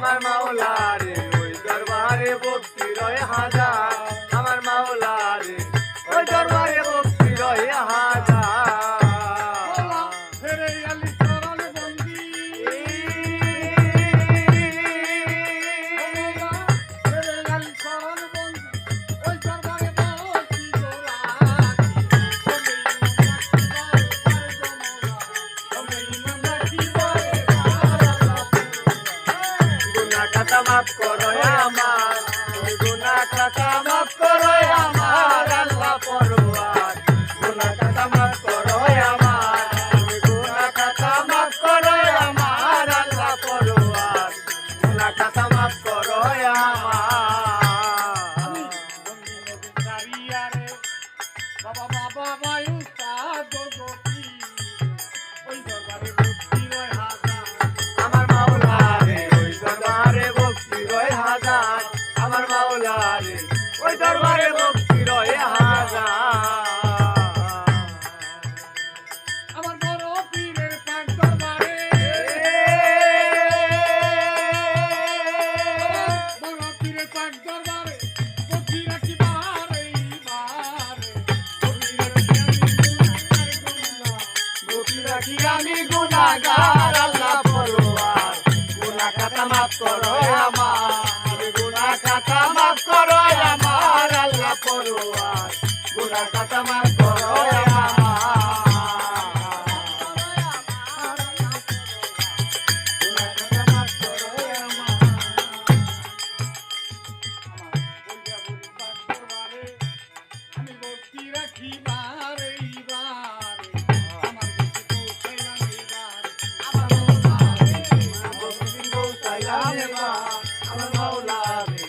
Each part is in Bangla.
আমার মাওলা রে ওই দরবারে ভক্তি রয় হাজার আমার মাওলা রে ওই দরবারে ভক্তি রয় হাজার মাফ করো আমার গুনাহ খাতা মাফ করো আমার আল্লাহ পরওয়ার গুনাহ খাতা মাফ করো আমার গুনাহ খাতা মাফ করো আমার আল্লাহ পরওয়ার গুনাহ খাতা মাফ করো আমার বাবা বাবা ভাই উস্তাদ গোপী ওই দরবারে ভক্তি রয় হাজার আমার মাওলা রে ওই দরবারে ভক্তি রয় হাজার আমার মাওলা রে ওই দরবারে ভক্তি রয় হাজার আমার বড় পীরের পাক দরবারে বড় পীরের পাক দরবারে ভক্তি রাখি বারে ভক্তি রাখি আমি গুনাহগার আল্লাহ পরওয়ার গুনাহ খাতা মাফ করো আমার গুনাহ খাতা মাফ করো আমার আল্লাহ পরওয়ার গুনাহ খাতা মাফ করো আমি ভক্তি রাখি বারে আমার মাওলা রে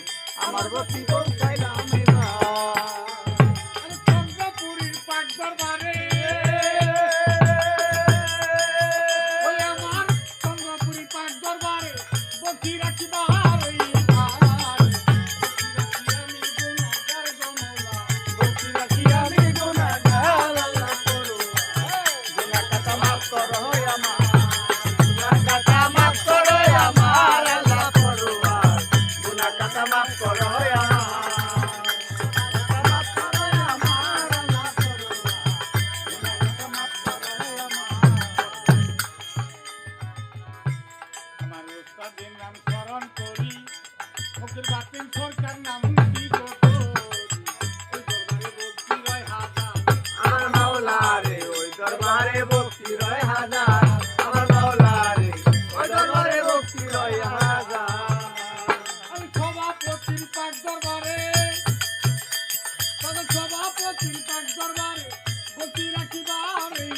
আমার ভক্তি পৌঁছাইলাম এবার চন্দ্রপুরীর পাক দরবারে ওই আমার চন্দ্রপুরীর পাক দরবারে ভক্তি রাখি বারে ভক্তি রাখি আমি গুনাহগার আল্লাহ পরওয়ার গুনাহ খাতা মাফ করো আমার গুনাহ খাতা মাফ করো আমার আল্লাহ পরওয়ার গুনাহ খাতা মাফ করো আমার উস্তাদের নাম স্মরণ করি ফকির বাতিল সরকার নাম কি আমার মাওলা রে ওই দরবারে ভক্তি রয় হাজার আমার মাওলা রে ওই দরবারে ভক্তি রয় হাজার আমি সভাপতির পাক দরবারে সভাপতির পাক দরবারে ভক্তি রাখি বারে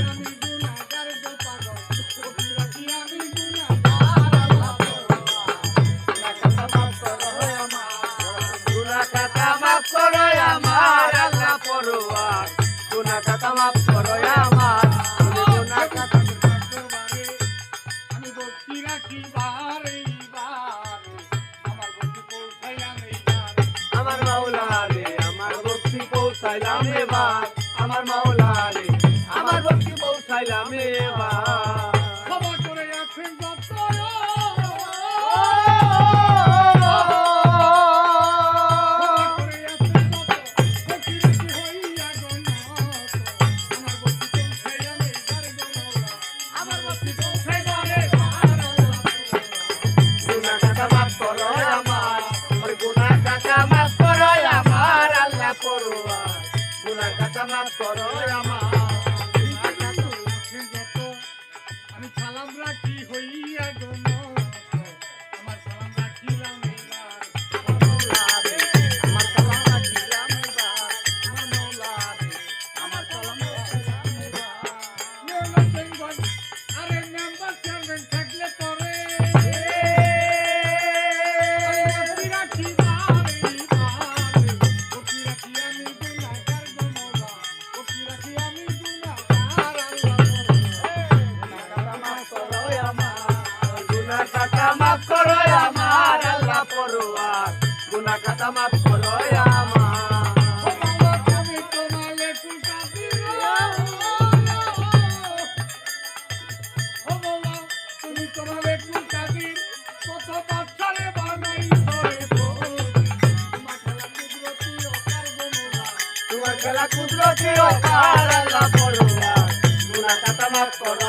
আমি গুনাহগার গো পাগল ভক্তি রাখি আমি গুনাহগার আল্লাহ গুনাহ খাতা মাফ করো আমার আল্লাহ পরওয়ার গুনাহ খাতা মাফ করো আমার গুনাহ খাতা আমি ভক্তি রাখি বারে আমার ভক্তি পৌঁছাইলাম এবার আমার মাওলা রে আমার ভক্তি পৌঁছাইলাম এবার আমার মাওলা রে আমার ভক্তি পৌঁছাইলাম এবার ক্ষমা করে আছেন যত গুনাহ খাতা মাফ করো আমার গুনাহ খাতা মাফ করো আমার আল্লাহ পরওয়ার গুনাহ খাতা মাফ করো আমার আমি সালাম রাখি হইয়া গো আমার সালাম রাখিলাম এবার আমার মাওলা রে আমার সালাম রাখিলাম এবার আমার মাওলা রে আমার সালাম রাখিলাম এবার আরে মেম্বার চেয়ারম্যান থাকলে পরে রাখি বারে ভক্তি রাখি আমি গুনাহগার গো মাওলা ভক্তি রাখি আমি গুনাহগার আল্লাহ গুনাহ খাতা মাফ করো আমার আল্লাহ পরওয়ার গুনাহ খাতা মাফ করো আমার আমি তোমারে কুটা দিলাম ও মাওলা তুমি তোমারে কুদরতি ও পার আল্লাহ পরোয়া গুনাহ খাতা মাফ করো